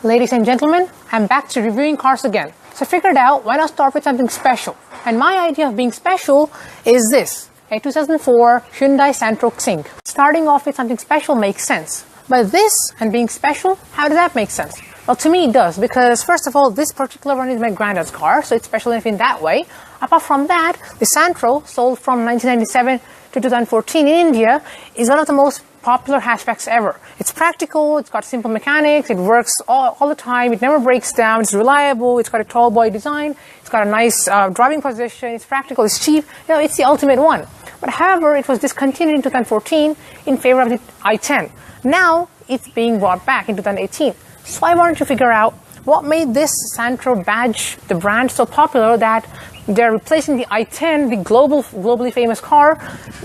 Ladies and gentlemen, I'm back to reviewing cars again. So I figured out why not start with something special. And my idea of being special is this, a 2004 Hyundai Santro Xing. Starting off with something special makes sense. But this and being special, how does that make sense? Well, to me it does, because first of all, this particular one is my granddad's car, so it's special enough in that way. Apart from that, the Santro, sold from 1997 to 2014 in India, is one of the most popular hatchbacks ever. It's practical, it's got simple mechanics, it works all the time, it never breaks down, it's reliable, it's got a tall boy design, it's got a nice driving position, it's practical, it's cheap, it's the ultimate one. But however, it was discontinued in 2014 in favor of the i10. Now, it's being brought back in 2018. So I wanted to figure out what made this Santro badge, the brand, so popular that they're replacing the i10, the globally famous car,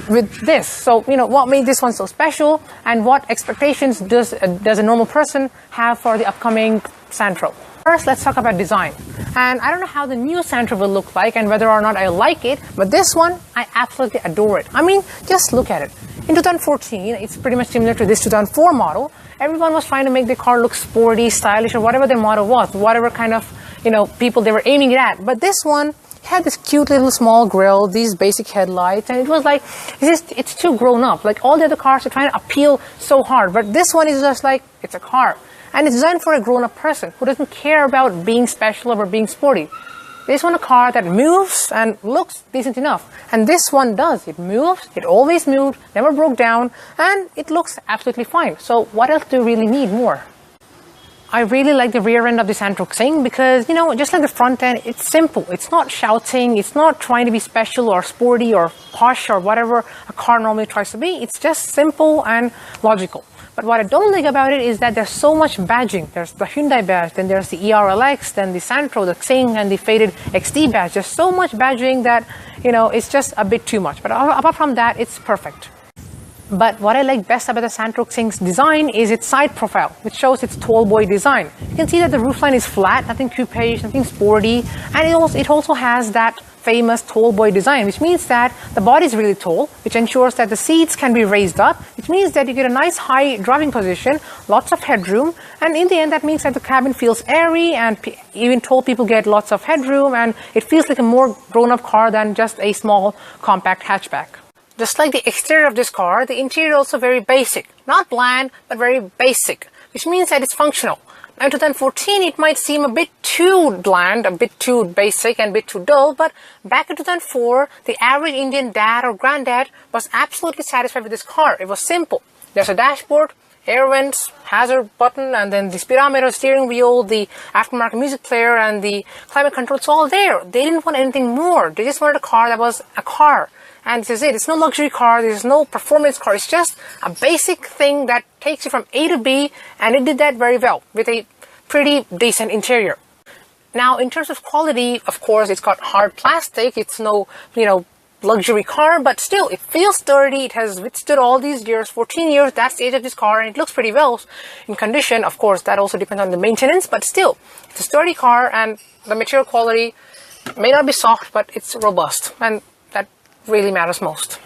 with this. So, what made this one so special, and what expectations does a normal person have for the upcoming Santro? First, let's talk about design. And I don't know how the new Santro will look like and whether or not I like it, but this one, I absolutely adore it. I mean, just look at it. In 2014, it's pretty much similar to this 2004 model. Everyone was trying to make the car look sporty, stylish, or whatever their model was, whatever kind of, people they were aiming it at. But this one had this cute little small grille, these basic headlights, and it was like, it's too grown up. Like all the other cars are trying to appeal so hard, but this one is just like, it's a car. And it's designed for a grown-up person who doesn't care about being special or being sporty. They just want a car that moves and looks decent enough. And this one does. It moves, it always moved, never broke down, and it looks absolutely fine. So what else do you really need more? I really like the rear end of the Santro Xing because, just like the front end, it's simple. It's not shouting. It's not trying to be special or sporty or posh or whatever a car normally tries to be. It's just simple and logical. But what I don't like about it is that there's so much badging. There's the Hyundai badge, then there's the ERLX, then the Santro, the Xing, and the faded XD badge. There's so much badging that, it's just a bit too much. But apart from that, it's perfect. But what I like best about the Santro Xing's design is its side profile, which shows its tall boy design. You can see that the roofline is flat, nothing coupe, nothing sporty, and it also has that famous tall boy design, which means that the body is really tall, which ensures that the seats can be raised up, which means that you get a nice high driving position, lots of headroom, and in the end that means that the cabin feels airy, and even tall people get lots of headroom, and it feels like a more grown-up car than just a small compact hatchback. Just like the exterior of this car, the interior is also very basic. Not bland, but very basic, which means that it's functional. Now in 2014, it might seem a bit too bland, a bit too basic, and a bit too dull, but back in 2004, the average Indian dad or granddad was absolutely satisfied with this car. It was simple. There's a dashboard, air vents, hazard button, and then the speedometer, steering wheel, the aftermarket music player, and the climate control. It's all there. They didn't want anything more. They just wanted a car that was a car. And this is it. It's no luxury car. There's no performance car. It's just a basic thing that takes you from A to B, and it did that very well with a pretty decent interior. Now, in terms of quality, of course, it's got hard plastic. It's no, luxury car, but still, it feels sturdy. It has withstood all these years, 14 years. That's the age of this car, and it looks pretty well in condition. Of course, that also depends on the maintenance, but still, it's a sturdy car, and the material quality may not be soft, but it's robust, and that really matters most.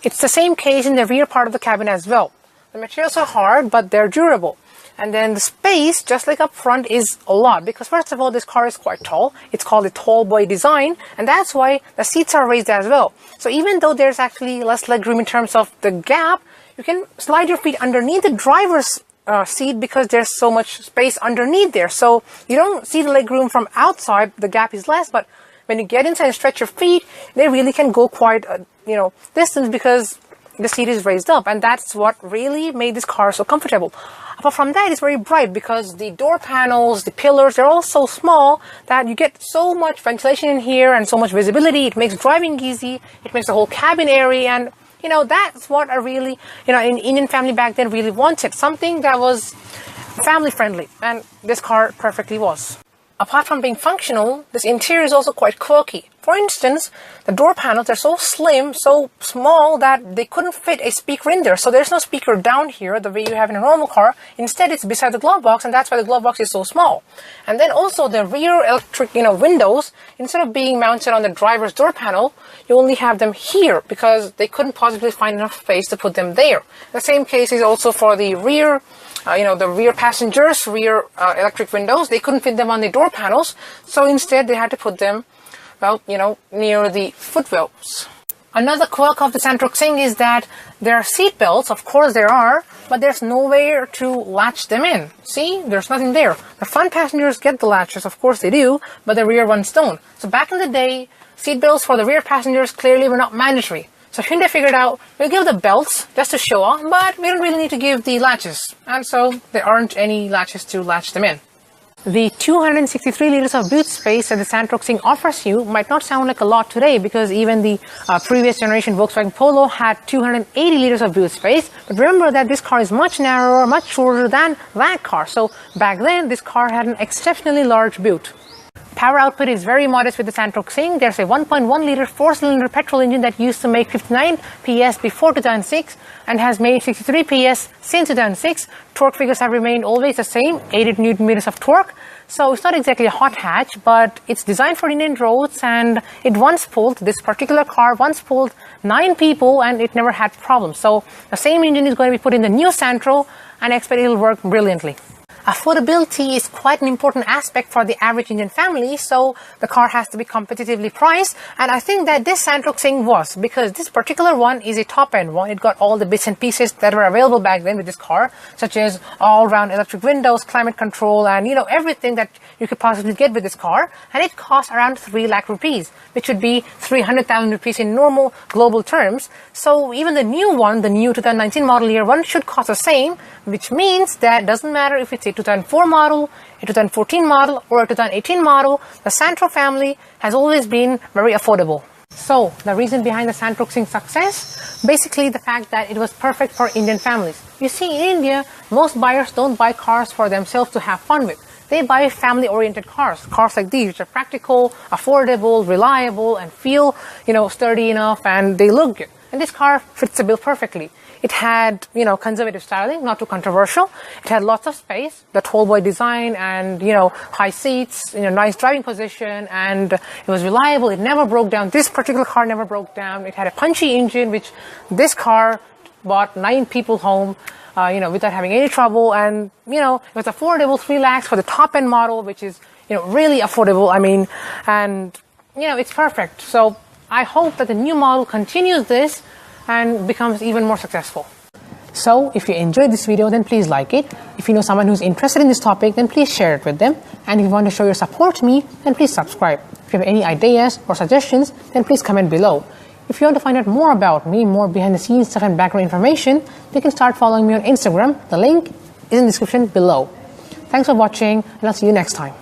It's the same case in the rear part of the cabin as well. The materials are hard, but they're durable. And then the space, just like up front, is a lot. Because first of all, this car is quite tall. It's called a tall boy design. And that's why the seats are raised as well. So even though there's actually less legroom in terms of the gap, you can slide your feet underneath the driver's seat because there's so much space underneath there. So you don't see the legroom from outside. The gap is less. But when you get inside and stretch your feet, they really can go quite, distance because the seat is raised up. And that's what really made this car so comfortable. Apart from that, it's very bright because the door panels, the pillars, they're all so small that you get so much ventilation in here and so much visibility. It makes driving easy. It makes the whole cabin airy. And, that's what I really, an Indian family back then really wanted. Something that was family friendly. And this car perfectly was. Apart from being functional, this interior is also quite quirky. For instance, the door panels, they're so slim, so small that they couldn't fit a speaker in there. So there's no speaker down here the way you have in a normal car. Instead, it's beside the glove box, and that's why the glove box is so small. And then also the rear electric, windows, instead of being mounted on the driver's door panel, you only have them here because they couldn't possibly find enough space to put them there. The same case is also for the rear, the rear passengers, rear electric windows. They couldn't fit them on the door panels, so instead they had to put them near the footwells. Another quirk of the Santro Xing is that there are seat belts. Of course there are, but there's nowhere to latch them in. See, there's nothing there. The front passengers get the latches, of course they do, but the rear ones don't. So back in the day, seat belts for the rear passengers clearly were not mandatory. So Hyundai figured out, we'll give the belts just to show off, but we don't really need to give the latches. And so there aren't any latches to latch them in. The 263 liters of boot space that the Santro Xing offers you might not sound like a lot today, because even the previous generation Volkswagen Polo had 280 liters of boot space. But remember that this car is much narrower, much shorter than that car. So back then, this car had an exceptionally large boot. Power output is very modest with the Santro Xing. There's a 1.1 liter 4-cylinder petrol engine that used to make 59 PS before 2006 and has made 63 PS since 2006. Torque figures have remained always the same, 80 Newton meters of torque. So it's not exactly a hot hatch, but it's designed for Indian roads, and this particular car once pulled 9 people and it never had problems. So the same engine is going to be put in the new Santro, and I expect it will work brilliantly. Affordability is quite an important aspect for the average Indian family, so the car has to be competitively priced, and I think that this Santro Xing was, because this particular one is a top-end one. It got all the bits and pieces that were available back then with this car, such as all-round electric windows, climate control, and everything that you could possibly get with this car, and it cost around 3 lakh rupees, which would be 300,000 rupees in normal global terms. So even the new one, the new 2019 model year one, should cost the same, which means that it doesn't matter if it's a 2004 model, a 2014 model, or a 2018 model, the Santro family has always been very affordable. So the reason behind the Santro Xing's success, basically the fact that it was perfect for Indian families. You see, in India, most buyers don't buy cars for themselves to have fun with. They buy family-oriented cars like these, which are practical, affordable, reliable, and feel, sturdy enough, and they look good. And this car fits the bill perfectly. It had, conservative styling, not too controversial. It had lots of space, the tall boy design, and, high seats, nice driving position, and it was reliable. It never broke down. This particular car never broke down. It had a punchy engine, which this car brought 9 people home, without having any trouble. And, it was affordable, 3 lakhs for the top-end model, which is, really affordable. It's perfect. So I hope that the new model continues this and becomes even more successful. So if you enjoyed this video, then please like it. If you know someone who's interested in this topic, then please share it with them. And if you want to show your support to me, then please subscribe. If you have any ideas or suggestions, then please comment below. If you want to find out more about me, more behind the scenes stuff and background information, you can start following me on Instagram. The link is in the description below. Thanks for watching, and I'll see you next time.